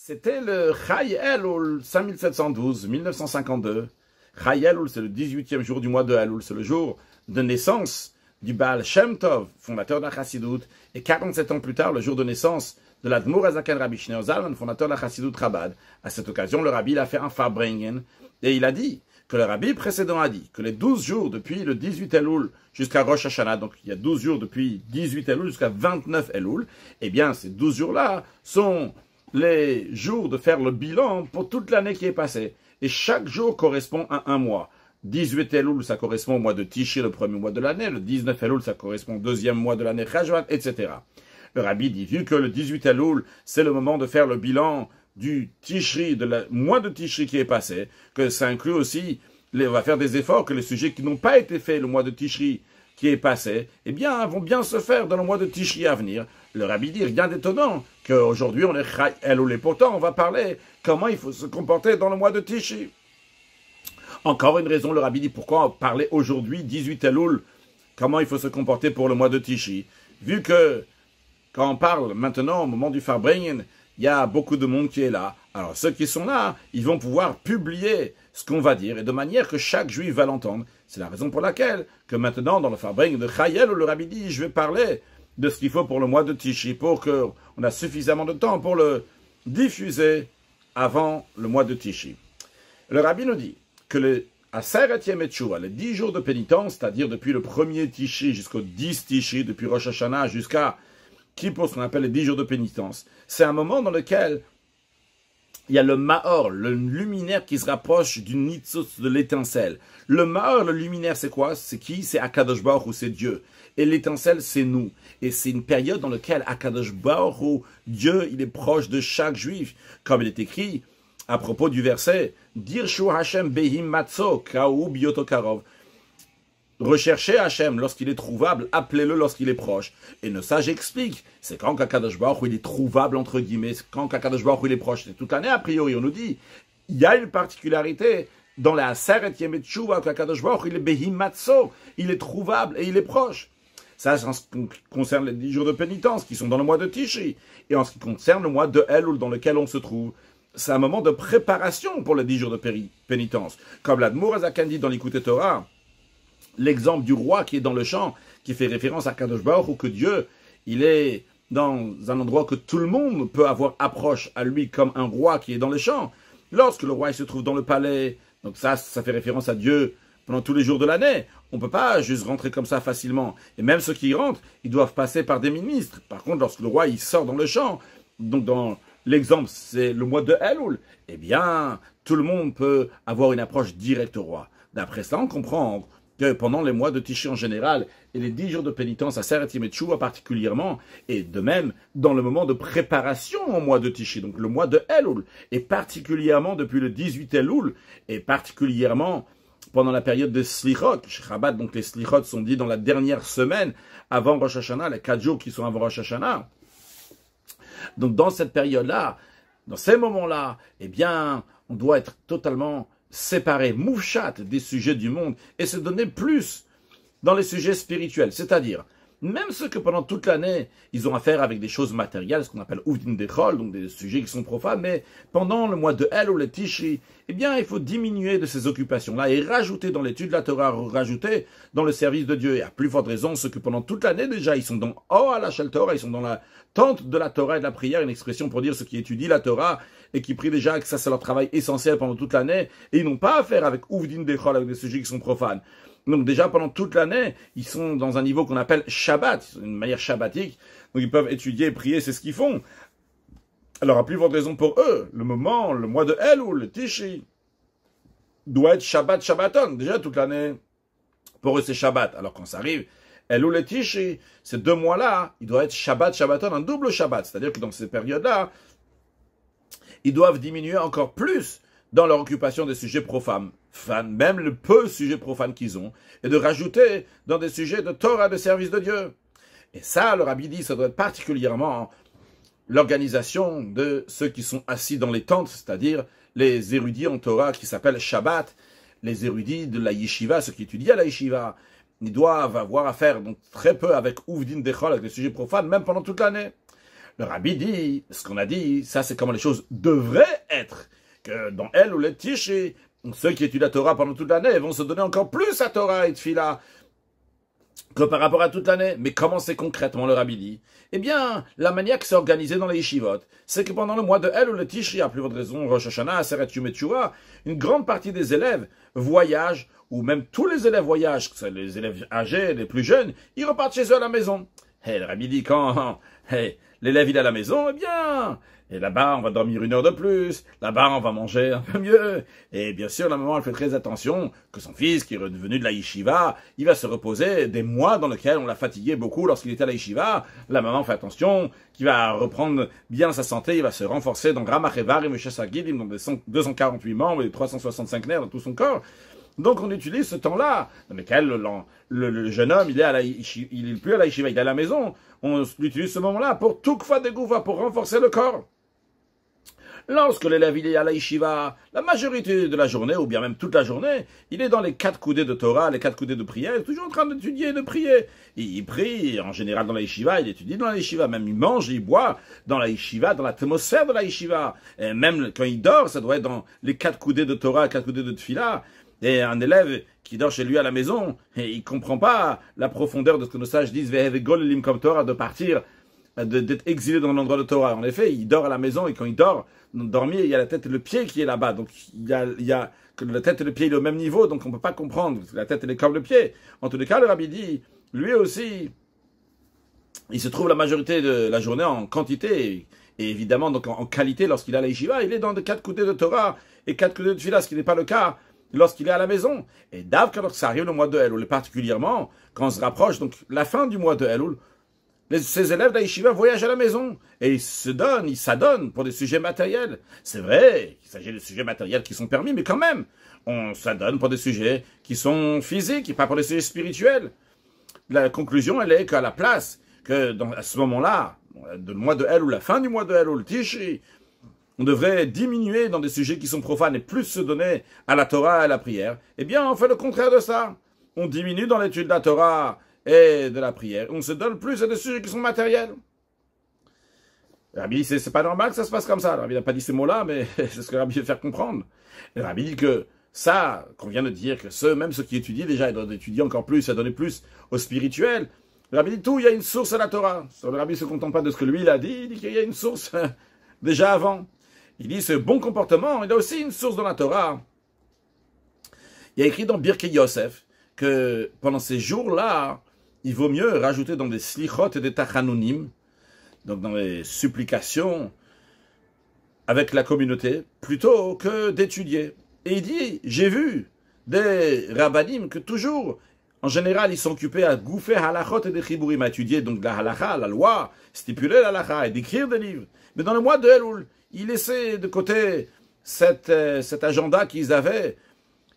C'était le Chai Elul 5712, 1952. Chai Elul, c'est le 18e jour du mois de Elul, c'est le jour de naissance du Baal Shem Tov, fondateur de la Chassidut, et 47 ans plus tard, le jour de naissance de l'Admour Azaken Rabbi Shneur Zalman, fondateur de la Chassidut Chabad. À cette occasion, le Rabbi a fait un Farbringen, et il a dit que le Rabbi précédent a dit que les 12 jours depuis le 18 Elul jusqu'à Rosh Hashanah, donc il y a 12 jours depuis 18 Elul jusqu'à 29 Elul, eh bien ces 12 jours-là sont les jours de faire le bilan pour toute l'année qui est passée. Et chaque jour correspond à un mois. 18 Elul, ça correspond au mois de Tishri, le premier mois de l'année. Le 19 Elul, ça correspond au deuxième mois de l'année, Cheshvan, etc. Le Rabbi dit, vu que le 18 Elul, c'est le moment de faire le bilan du Tishri, de la mois de Tishri qui est passé, que ça inclut aussi, on va faire des efforts, que les sujets qui n'ont pas été faits le mois de Tishri qui est passé, eh bien, vont bien se faire dans le mois de Tishri à venir. Le Rabbi dit, rien d'étonnant, qu'aujourd'hui on est Chai Elul, et pourtant on va parler comment il faut se comporter dans le mois de Tishri. Encore une raison, le Rabbi dit, pourquoi parler aujourd'hui, 18 Elul, comment il faut se comporter pour le mois de Tishri. Vu que, quand on parle maintenant, au moment du Farbringen, il y a beaucoup de monde qui est là. Alors ceux qui sont là, ils vont pouvoir publier ce qu'on va dire, et de manière que chaque juif va l'entendre. C'est la raison pour laquelle, que maintenant, dans le Farbringen de Chai Elul, le Rabbi dit, je vais parler de ce qu'il faut pour le mois de Tishri, pour qu'on a suffisamment de temps pour le diffuser avant le mois de Tishri. Le Rabbi nous dit que le Aseret Yemei Teshuvah, les 10 jours de pénitence, c'est-à-dire depuis le 1er Tishri jusqu'au 10 Tishri, depuis Rosh Hashanah jusqu'à Kippour, ce qu'on appelle les 10 jours de pénitence, c'est un moment dans lequel il y a le Maor, le luminaire qui se rapproche du Nitzutz, de l'étincelle. Le Maor, le luminaire, c'est quoi? C'est qui? C'est Akadosh Baruch Hu, c'est Dieu. Et l'étincelle, c'est nous. Et c'est une période dans laquelle Akadosh Baruch Hu, Dieu, il est proche de chaque juif. Comme il est écrit à propos du verset, Dirshu Hashem behim matzo ka'u bioto karov. Recherchez Hachem lorsqu'il est trouvable, appelez-le lorsqu'il est proche. Et le sage explique, c'est quand Akadosh Baruch Hu il est trouvable entre guillemets, c'est quand Akadosh Baruch Hu il est proche. C'est toute l'année a priori, on nous dit, il y a une particularité dans la Aseret Yemei Teshuvah qu'Akadosh Baruch Hu il est behim matzo, il est trouvable et il est proche. Ça, c'est en ce qui concerne les 10 jours de pénitence qui sont dans le mois de Tishri. Et en ce qui concerne le mois de Elul dans lequel on se trouve, c'est un moment de préparation pour les 10 jours de pénitence. Comme l'Admour Azaken dit dans l'Écoute Torah, l'exemple du roi qui est dans le champ, qui fait référence à Kadosh Baruch Hu, que Dieu, il est dans un endroit que tout le monde peut avoir approche à lui comme un roi qui est dans le champ. Lorsque le roi il se trouve dans le palais, donc ça fait référence à Dieu pendant tous les jours de l'année. On ne peut pas juste rentrer comme ça facilement. Et même ceux qui y rentrent, ils doivent passer par des ministres. Par contre, lorsque le roi il sort dans le champ, donc dans l'exemple, c'est le mois de Elul, eh bien, tout le monde peut avoir une approche directe au roi. D'après cela, on comprend que pendant les mois de Tishri en général, et les 10 jours de pénitence à Aseret Yemei Teshuvah particulièrement, et de même dans le moment de préparation au mois de Tishri, donc le mois de Elul, et particulièrement depuis le 18 Elul, et particulièrement pendant la période de Slichot, chez Chabad, donc les Slichot sont dits dans la dernière semaine avant Rosh Hashanah, les 4 jours qui sont avant Rosh Hashanah. Donc dans cette période-là, dans ces moments-là, eh bien, on doit être totalement séparé, moufchat des sujets du monde et se donner plus dans les sujets spirituels. C'est-à-dire, même ceux que pendant toute l'année, ils ont affaire avec des choses matérielles, ce qu'on appelle Uvdin Dechol, donc des sujets qui sont profanes, mais pendant le mois de El ou le Tishri, eh bien, il faut diminuer de ces occupations-là et rajouter dans l'étude de la Torah, rajouter dans le service de Dieu. Et à plus forte raison, ceux que pendant toute l'année, déjà, ils sont dans la Shel Torah, ils sont dans la tente de la Torah et de la prière, une expression pour dire ceux qui étudient la Torah et qui prient déjà que ça c'est leur travail essentiel pendant toute l'année, et ils n'ont pas affaire avec Uvdin Dechol, avec des sujets qui sont profanes. Donc déjà, pendant toute l'année, ils sont dans un niveau qu'on appelle Shabbat, une manière shabbatique. Donc ils peuvent étudier et prier, c'est ce qu'ils font. Alors, à plus forte raison pour eux, le mois de Elul, le Tishri, doit être Shabbat, Shabbaton. Déjà, toute l'année, pour eux, c'est Shabbat. Alors, quand ça arrive, Elul et Tishri, ces 2 mois-là, il doit être Shabbat, Shabbaton, un double Shabbat. C'est-à-dire que dans ces périodes-là, ils doivent diminuer encore plus dans leur occupation des sujets profanes, même le peu de sujets profanes qu'ils ont, et de rajouter dans des sujets de Torah, de service de Dieu. Et ça, le Rabbi dit, ça doit être particulièrement l'organisation de ceux qui sont assis dans les tentes, c'est-à-dire les érudits en Torah qui s'appellent Shabbat, les érudits de la yeshiva, ceux qui étudient à la yeshiva, ils doivent avoir affaire donc très peu avec Uvdin Dechol, avec les sujets profanes, même pendant toute l'année. Le rabbi dit, ce qu'on a dit, ça c'est comment les choses devraient être. Que dans elle ou les Tishri, ceux qui étudient la Torah pendant toute l'année vont se donner encore plus à Torah et Tfila que par rapport à toute l'année. Mais comment c'est concrètement, le rabbi dit? Eh bien, la manière que c'est organisé dans les yeshivot, c'est que pendant le mois de El ou le Tishri, à plus haute raison, Rosh Hashanah, Aseret Yom Teshuvah, une grande partie des élèves voyagent, ou même tous les élèves voyagent, les élèves âgés, les plus jeunes, ils repartent chez eux à la maison. Le rabbi dit quand l'élève il est à la maison, eh bien, et là-bas on va dormir 1 heure de plus, là-bas on va manger un peu mieux, et bien sûr la maman elle fait très attention que son fils qui est revenu de la yeshiva, il va se reposer des mois dans lesquels on l'a fatigué beaucoup lorsqu'il était à la yeshiva, la maman fait attention qu'il va reprendre bien sa santé, il va se renforcer dans Ramach Evarim et Shesagidim, dans 248 membres et 365 nerfs dans tout son corps. Donc on utilise ce temps-là, dans lequel le jeune homme, il est plus à la yeshiva, il est à la maison. On utilise ce moment-là pour Tukfa de Gouva, pour renforcer le corps. Lorsque l'élève il est à la yeshiva, la majorité de la journée, ou bien même toute la journée, il est dans les 4 coudées de Torah, les 4 coudées de prière, toujours en train d'étudier et de prier. Il prie, en général dans la yeshiva, il étudie dans la yeshiva, même il mange, il boit dans la yeshiva, dans l'atmosphère de la yeshiva. Et même quand il dort, ça doit être dans les 4 coudées de Torah, 4 coudées de Tfila. Et un élève qui dort chez lui à la maison, et il comprend pas la profondeur de ce que nos sages disent, de partir, d'être exilé dans l'endroit de Torah. En effet, il dort à la maison, et quand il dort, dormir, il y a la tête et le pied qui est là-bas. Donc, il y a que la tête et le pied, il est au même niveau, donc on peut pas comprendre. La tête, elle est comme le pied. En tous les cas, le rabbi dit, lui aussi, il se trouve la majorité de la journée en quantité, et évidemment, donc en qualité, lorsqu'il est à la yeshiva, il est dans de 4 coudées de Torah, et 4 coudées de Tfila, ce qui n'est pas le cas lorsqu'il est à la maison. Et d'abord, lorsque ça arrive le mois de Elul, particulièrement, quand on se rapproche, donc la fin du mois de Elul, ces élèves de la yeshiva voyagent à la maison. Et ils s'adonnent pour des sujets matériels. C'est vrai qu'il s'agit de sujets matériels qui sont permis, mais quand même, on s'adonne pour des sujets qui sont physiques, et pas pour des sujets spirituels. La conclusion, elle est qu'à la place, à ce moment-là, le mois de Elul, la fin du mois de Elul, Tishri, on devrait diminuer dans des sujets qui sont profanes et plus se donner à la Torah et à la prière. Eh bien, on fait le contraire de ça. On diminue dans l'étude de la Torah et de la prière. On se donne plus à des sujets qui sont matériels. Le rabbi dit, c'est pas normal que ça se passe comme ça. Le rabbi n'a pas dit ces mots-là, mais c'est ce que le rabbi veut faire comprendre. Le rabbi dit que ça, qu'on vient de dire, que même ceux qui étudient déjà, ils doivent étudier encore plus, à donner plus au spirituel. Le rabbi dit tout, il y a une source à la Torah. Le rabbi ne se contente pas de ce que lui, il a dit, il dit qu'il y a une source déjà avant. Il dit ce bon comportement, il a aussi une source dans la Torah. Il y a écrit dans Birkei Yosef que pendant ces jours-là, il vaut mieux rajouter dans des slichot et des tachanunim, donc dans les supplications avec la communauté, plutôt que d'étudier. Et il dit, j'ai vu des rabbanim que toujours, en général, ils sont occupés à gouffer halachot et des chiburim, à étudier donc la halacha, la loi, stipuler la halacha et d'écrire des livres. Mais dans le mois de Elul, ils laissaient de côté cet agenda qu'ils avaient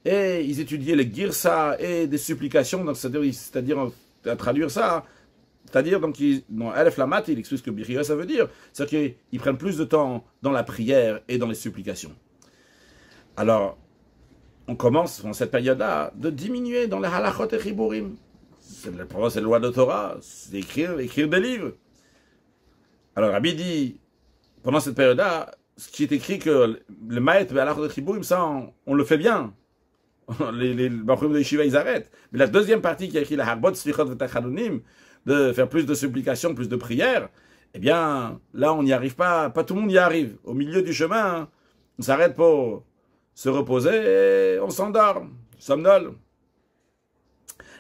et ils étudiaient les girsa et des supplications, c'est-à-dire à traduire ça, c'est-à-dire donc dans Elef Lamat, il explique ce que Birkei ça veut dire, c'est-à-dire qu'ils prennent plus de temps dans la prière et dans les supplications. Alors, on commence dans cette période-là de diminuer dans les halachot et chiburim. C'est la loi de Torah, c'est écrire des livres. Alors Rabbi dit, pendant cette période-là, ce qui est écrit que le maître et halachot et chiburim, ça on le fait bien. Les bachrim de yeshiva, ils arrêtent. Mais la deuxième partie qui a écrit la harbot slichot v'tachanunim, de faire plus de supplications, plus de prières, eh bien, là, on n'y arrive pas. Pas tout le monde y arrive. Au milieu du chemin, on s'arrête pour se reposer et on s'endort, somnole.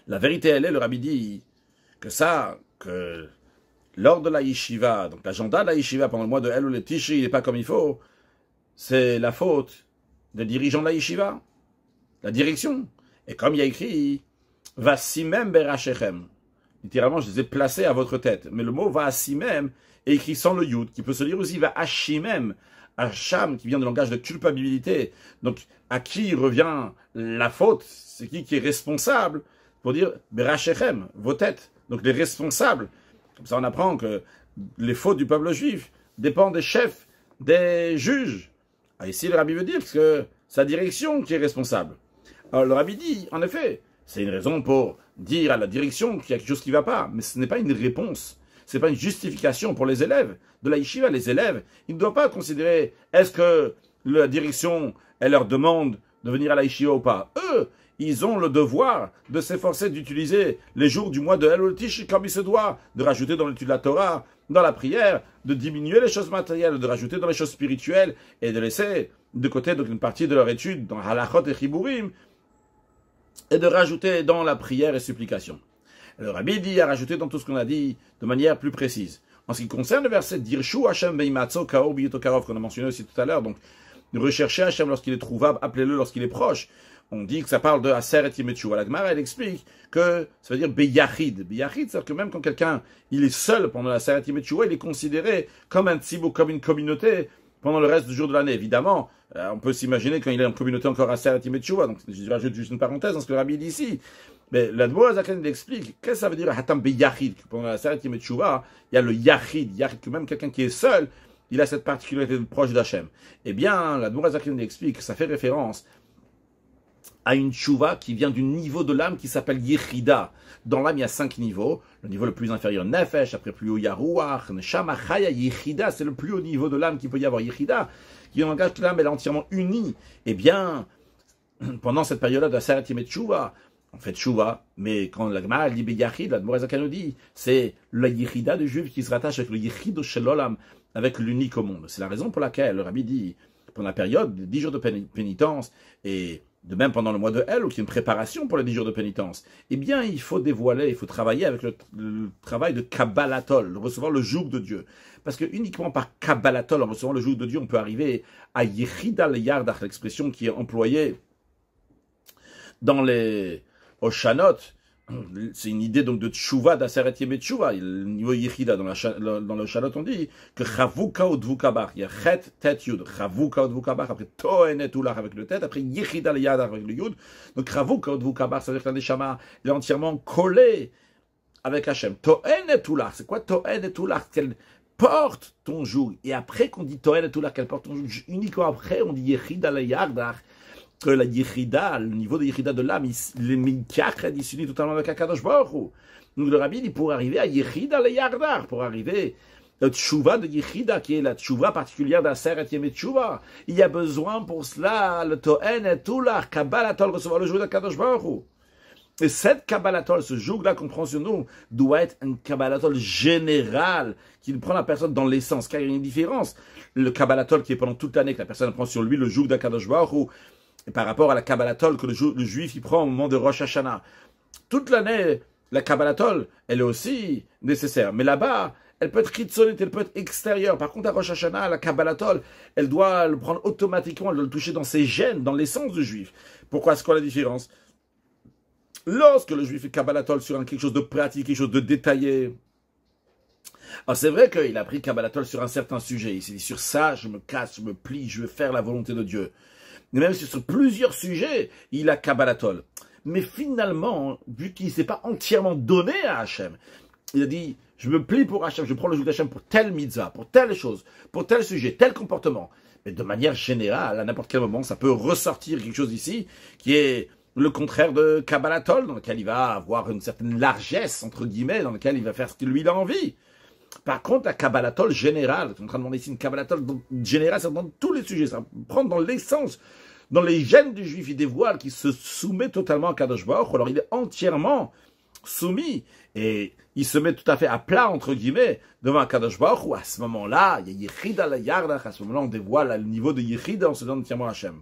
La vérité, elle est, le rabbi dit que lors de la yeshiva, donc l'agenda de la yeshiva pendant le mois de Elul et Tishri, il n'est pas comme il faut, c'est la faute des dirigeants de la yeshiva, la direction. Et comme il y a écrit, Vasimem berachechem. Littéralement, je les ai placés à votre tête. Mais le mot Vasimem est écrit sans le yud, qui peut se lire aussi Vahashimem. Hacham, qui vient du langage de culpabilité. Donc, à qui revient la faute? C'est qui est responsable? Pour dire berachechem, vos têtes. Donc, les responsables. Comme ça, on apprend que les fautes du peuple juif dépendent des chefs, des juges. Ah, ici, le rabbi veut dire que c'est la direction qui est responsable. Alors, le rabbi dit, en effet, c'est une raison pour dire à la direction qu'il y a quelque chose qui ne va pas, mais ce n'est pas une réponse. c'est pas une justification pour les élèves de la yeshiva. Les élèves, ils ne doivent pas considérer est-ce que la direction, elle leur demande de venir à la yeshiva ou pas. Eux, ils ont le devoir de s'efforcer d'utiliser les jours du mois de Elul Tish comme il se doit, de rajouter dans l'étude de la Torah, dans la prière, de diminuer les choses matérielles, de rajouter dans les choses spirituelles et de laisser de côté donc une partie de leur étude dans Halachot et Chiburim et de rajouter dans la prière et supplication. Le Rabbi dit à rajouter dans tout ce qu'on a dit de manière plus précise. En ce qui concerne le verset Dirshu Hashem Beimatzo Kaor Biyuto Karov qu'on a mentionné aussi tout à l'heure, donc rechercher Hashem lorsqu'il est trouvable, appelez-le lorsqu'il est proche. On dit que ça parle de Aseret Yemei Tshuva. La Gemara, elle explique que ça veut dire Beyachid. Beyachid, c'est-à-dire que même quand quelqu'un, il est seul pendant la Aseret Yemei Tshuva, il est considéré comme un tzibou, comme une communauté pendant le reste du jour de l'année. Évidemment, on peut s'imaginer quand il est en communauté encore Aseret Yemei Tshuva. Donc, je rajoute juste une parenthèse dans ce que le Rabbi dit ici. Mais l'Admor Azaken, il explique, qu'est-ce que ça veut dire Hatam Beyachid? Pendant la Aseret Yemei Tshuva, il y a le Yachid. Yachid, que même quelqu'un qui est seul, il a cette particularité de proche d'Hachem. Eh bien, l'Admor Azaken explique que ça fait référence à une tchouva qui vient du niveau de l'âme qui s'appelle Yechida. Dans l'âme, il y a 5 niveaux. Le niveau le plus inférieur, Nefesh, après plus haut, Yarouach, Neshama, Chaya, Yechida, c'est le plus haut niveau de l'âme qu'il peut y avoir. Yechida, qui engage que l'âme est entièrement unie. Eh bien, pendant cette période-là de la Aseret Yemei Tchouva, on fait tchouva, mais quand la Gemara dit Beyachid, la Admor Zaken nous dit, c'est la Yechida du juif qui se rattache avec le Yechido Shel Olam, avec l'unique au monde. C'est la raison pour laquelle le Rabbi dit, pendant la période des 10 jours de pénitence, et de même pendant le mois de Elul, qui est une préparation pour les 10 jours de pénitence, eh bien, il faut dévoiler, il faut travailler avec le travail de Kabbalatol, de recevoir le joug de Dieu. Parce que uniquement par Kabbalatol, en recevant le joug de Dieu, on peut arriver à Yechida le Yardach, l'expression qui est employée dans les Oshanot. C'est une idée donc de Tchouva, d'Aseret Yemei Tchouva. Le niveau Yechida, dans le Shalot, on dit que Chavuka ou Dvukabar. Il y a Chet, Tet, Yud. Chavuka ou Dvukabar, après Toen et Ular avec le Tet, après Yechida le Yad avec le Yud. Donc Chavuka ou Dvukabar, ça veut dire que la Neshama est entièrement collée avec Hachem. Toen et Ular, c'est quoi Toen et Ular? Qu'elle porte ton joug. Et après qu'on dit Toen et Ular, qu'elle porte ton joug, uniquement après, on dit Yechida le Yardach. Que la Yechida, le niveau de Yechida de l'âme, les Mikakred, il s'unit totalement avec Akadosh Baruch Hu. Donc le Rabbi dit pour arriver à Yechida le Yardar, pour arriver à Tchouva de Yechida, qui est la Tchouva particulière d'Aseret Yemei Tchouva, il y a besoin pour cela, le Toen et Tular, Kabbalatol, recevoir le joug d'Akadosh Baruch Hu. Et cette Kabbalatol, ce joug-là qu'on prend sur nous, doit être un Kabbalatol général, qui prend la personne dans l'essence, car il y a une différence. Le Kabbalatol qui est pendant toute l'année, que la personne prend sur lui le joug d'Akadosh Baruch Hu, et par rapport à la Kabbalatol que le juif il prend au moment de Rosh Hashanah. Toute l'année, la Kabbalatol, elle est aussi nécessaire. Mais là-bas, elle peut être chitzonite, elle peut être extérieure. Par contre, à Rosh Hashanah, la Kabbalatol, elle doit le prendre automatiquement, elle doit le toucher dans ses gènes, dans l'essence du juif. Pourquoi? C'est quoi la différence? Lorsque le juif fait Kabbalatol sur quelque chose de pratique, quelque chose de détaillé, alors c'est vrai qu'il a pris Kabbalatol sur un certain sujet. Il s'est dit, sur ça, je me casse, je me plie, je veux faire la volonté de Dieu. Mais même sur plusieurs sujets, il a Kabbalatol. Mais finalement, vu qu'il ne s'est pas entièrement donné à Hachem, il a dit, je me plie pour Hachem, je prends le joug d'Hachem pour telle mitzvah, pour telle chose, pour tel sujet, tel comportement. Mais de manière générale, à n'importe quel moment, ça peut ressortir quelque chose ici qui est le contraire de Kabbalatol, dans lequel il va avoir une certaine largesse, entre guillemets, dans lequel il va faire ce que lui il a envie. Par contre, la Kabbalatol générale, on est en train de demander ici une Kabbalatol générale, c'est dans tous les sujets, ça prend dans l'essence, dans les gènes du juif, il dévoile qu'il se soumet totalement à Kadosh Baruch Hu, alors il est entièrement soumis, et il se met tout à fait à plat, entre guillemets, devant Kadosh Baruch Hu. À ce moment-là, il y a Yechida la Yardach, à ce moment-là, on dévoile le niveau de Yechida, on se donne entièrement à Hachem.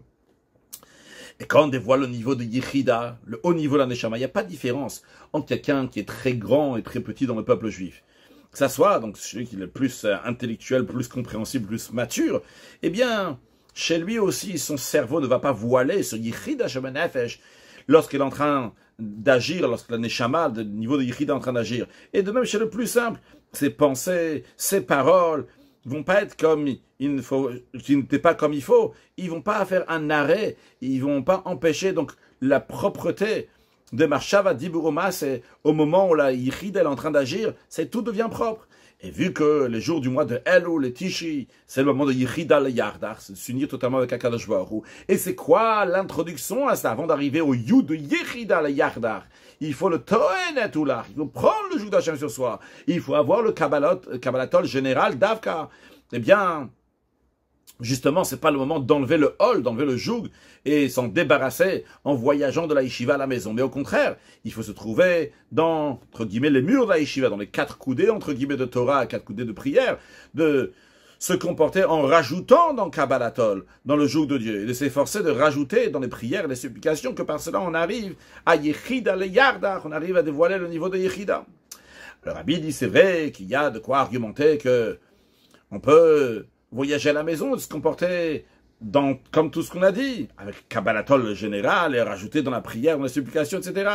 Et quand on dévoile le niveau de Yechida, le haut niveau de la Neshama, il n'y a pas de différence entre quelqu'un qui est très grand et très petit dans le peuple juif. Que ça soit donc celui qui est le plus intellectuel, plus compréhensible, plus mature, eh bien, chez lui aussi, son cerveau ne va pas voiler ce Yechida Shema Nefesh lorsqu'il est en train d'agir, lorsque la Neshama, le niveau de Yechida est en train d'agir. Et de même chez le plus simple, ses pensées, ses paroles vont pas être comme il faut, qui n'étaient pas comme il faut. Ils vont pas faire un arrêt, ils vont pas empêcher donc la propreté de Marshava Diburoma, c'est au moment où la Yichid est en train d'agir, tout devient propre. Et vu que les jours du mois de Elul, les Tishi, c'est le moment de Yechida le Yardar, c'est s'unir totalement avec Akadosh Baruch Hu. Et c'est quoi l'introduction à ça avant d'arriver au Yud de Yechida le Yardar? Il faut le Toenet Oulach, il faut prendre le joug d'Hachem sur soi. Il faut avoir le Kabbalatol général d'Avka. Eh bien, justement, c'est pas le moment d'enlever le hol, d'enlever le joug et s'en débarrasser en voyageant de la yeshiva à la maison. Mais au contraire, il faut se trouver dans, entre guillemets, les murs de la yeshiva, dans les 4 coudées, entre guillemets, de Torah, 4 coudées de prière, de se comporter en rajoutant dans Kabbalatol, dans le joug de Dieu, et de s'efforcer de rajouter dans les prières et les supplications, que par cela on arrive à Yechida le Yardar, on arrive à dévoiler le niveau de Yechida. Le Rabbi dit, c'est vrai qu'il y a de quoi argumenter que on peut voyager à la maison, se comporter comme tout ce qu'on a dit, avec Kabbalatol général et rajouter dans la prière, dans la supplication, etc.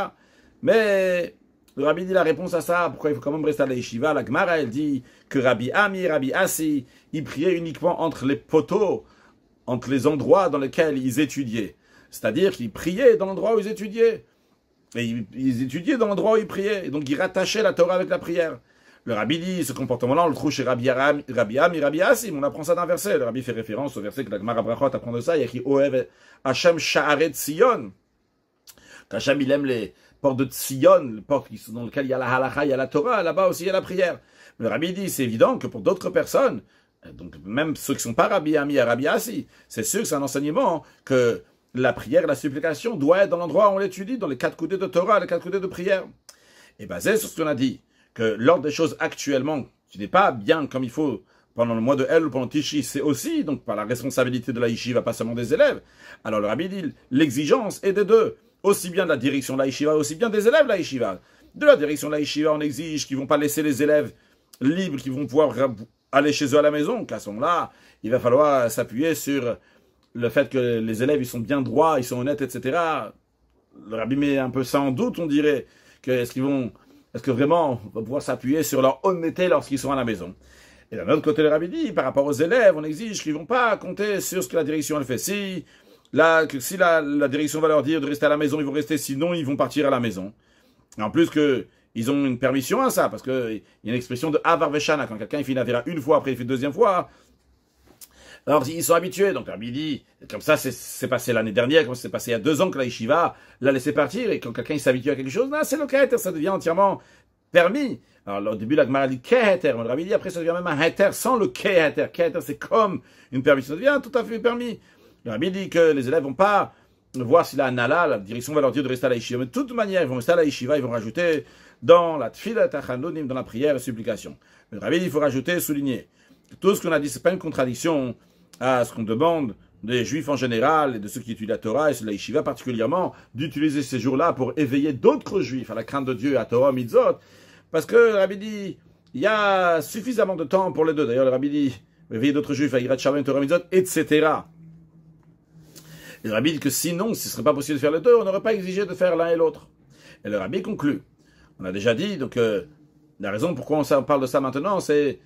Mais le Rabbi dit la réponse à ça, pourquoi il faut quand même rester à la yeshiva. La Gemara, elle dit que Rabbi Ami, Rabbi Assi, ils priaient uniquement entre les poteaux, entre les endroits dans lesquels ils étudiaient. C'est-à-dire qu'ils priaient dans l'endroit où ils étudiaient. Et ils étudiaient dans l'endroit où ils priaient. Et donc ils rattachaient la Torah avec la prière. Le Rabbi dit, ce comportement-là, on le trouve chez Rabbi Ami, Rabbi Asim. On apprend ça d'un verset. Le Rabbi fait référence au verset que la Gemara Brachot apprend de ça. Il y a qui Oev Hashem Sha'aret Sion. Qu'Hachem, il aime les portes de Sion, les portes dans lesquelles il y a la halacha, il y a la Torah. Là-bas aussi, il y a la prière. Le Rabbi dit, c'est évident que pour d'autres personnes, donc même ceux qui ne sont pas Rabbi Ami et Rabbi Asi, c'est sûr que c'est un enseignement que la prière, la supplication doit être dans l'endroit où on l'étudie, dans les 4 coudées de Torah, les 4 coudées de prière. Et basé sur ce qu'on a dit, que l'ordre des choses actuellement, qui n'est pas bien comme il faut pendant le mois de El ou pendant Tishi, c'est aussi donc par la responsabilité de la yeshiva, pas seulement des élèves. Alors le Rabbi dit, l'exigence est des deux, aussi bien de la direction de la yeshiva, aussi bien des élèves de la yeshiva. De la direction de la yeshiva, on exige qu'ils ne vont pas laisser les élèves libres, qu'ils vont pouvoir aller chez eux à la maison, qu'à ce moment-là, il va falloir s'appuyer sur le fait que les élèves, ils sont bien droits, ils sont honnêtes, etc. Le Rabbi met un peu ça en doute, on dirait, que est-ce que vraiment on va pouvoir s'appuyer sur leur honnêteté lorsqu'ils sont à la maison? Et d'un autre côté, le Rabbi dit, par rapport aux élèves, on exige qu'ils ne vont pas compter sur ce que la direction elle fait. Si la direction va leur dire de rester à la maison, ils vont rester, sinon ils vont partir à la maison. Et en plus ils ont une permission à ça, parce qu'il y a une expression de Avar Veshana, quand quelqu'un il fait une avéra une fois, après il fait une deuxième fois, alors ils sont habitués. Donc le Rabbi dit, comme ça c'est passé l'année dernière, comme ça c'est passé il y a 2 ans que la yeshiva l'a laissé partir, et quand quelqu'un il s'habitue à quelque chose, là c'est le keheter, ça devient entièrement permis. Alors au début la Gemara dit keheter, mais le Rabbi dit après ça devient même un heter sans le keheter. Keheter c'est comme une permission, ça devient tout à fait permis. Le Rabbi dit que les élèves vont pas voir si la nala, la direction va leur dire de rester à la yeshiva, mais de toute manière ils vont rester à la yeshiva, ils vont rajouter dans la tfilat tachanunim, dans la prière et supplication. Le Rabbi dit il faut rajouter, souligner. Tout ce qu'on a dit, c'est pas une contradiction à ce qu'on demande des juifs en général et de ceux qui étudient la Torah et de la yeshiva particulièrement, d'utiliser ces jours-là pour éveiller d'autres juifs à la crainte de Dieu, à Torah, mitzvot, parce que le Rabbi dit, il y a suffisamment de temps pour les deux. D'ailleurs, le Rabbi dit, éveiller d'autres juifs à Yirat Shamayim, Torah, mitzvot, etc. Et le Rabbi dit que sinon, ce ne serait pas possible de faire les deux, on n'aurait pas exigé de faire l'un et l'autre. Et le Rabbi conclut. On a déjà dit, donc, la raison pourquoi on parle de ça maintenant, c'est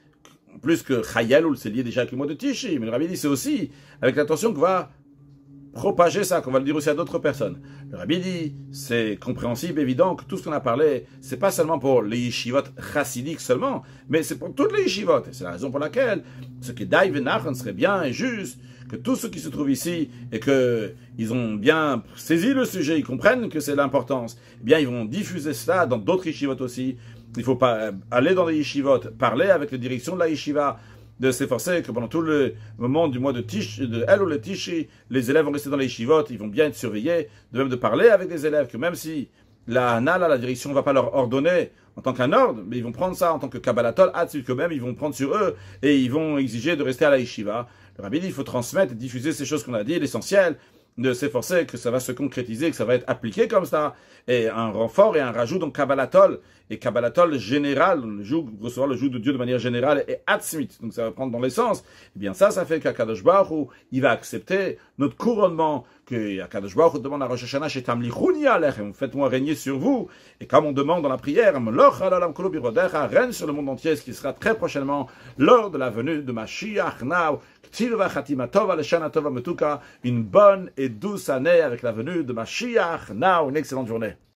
plus que Chayalul, c'est lié déjà avec le mois de Tishi, mais le Rabbi dit c'est aussi avec l'intention qu'on va propager ça, qu'on va le dire aussi à d'autres personnes. Le Rabbi dit, c'est compréhensible, évident, que tout ce qu'on a parlé, c'est pas seulement pour les yeshivot chassidiques seulement, mais c'est pour toutes les yeshivot. Et c'est la raison pour laquelle ce qui est Daïv et Nachon serait bien et juste que tous ceux qui se trouvent ici et que ils ont bien saisi le sujet, ils comprennent que c'est l'importance, eh bien ils vont diffuser cela dans d'autres yeshivot aussi. Il ne faut pas aller dans les yeshivot, parler avec la direction de la yeshiva, de s'efforcer que pendant tout le moment du mois de El ou le Tishi, les élèves vont rester dans les yeshivot, ils vont bien être surveillés, de même de parler avec les élèves, que même si la direction ne va pas leur ordonner en tant qu'un ordre, mais ils vont prendre ça en tant que Kabbalatol, que même ils vont prendre sur eux et ils vont exiger de rester à la yeshiva. Le Rabbi dit il faut transmettre et diffuser ces choses qu'on a dit, l'essentiel, de s'efforcer que ça va se concrétiser, que ça va être appliqué comme ça, et un renfort et un rajout dans Kabbalatol, et Kabbalatol général, recevoir le joug de Dieu de manière générale, et Atzmit, donc ça va prendre dans l'essence, et bien ça fait qu'Akadosh Baruch Hu, il va accepter notre couronnement, que Akadosh Baruch Hu demande à Rosh Hashanah, Shetamlichuni alechem, faites-moi régner sur vous, et comme on demande dans la prière, règne sur le monde entier, ce qui sera très prochainement, lors de la venue de Mashiach Now, une bonne et douce année avec la venue de Mashiach Now, une excellente journée.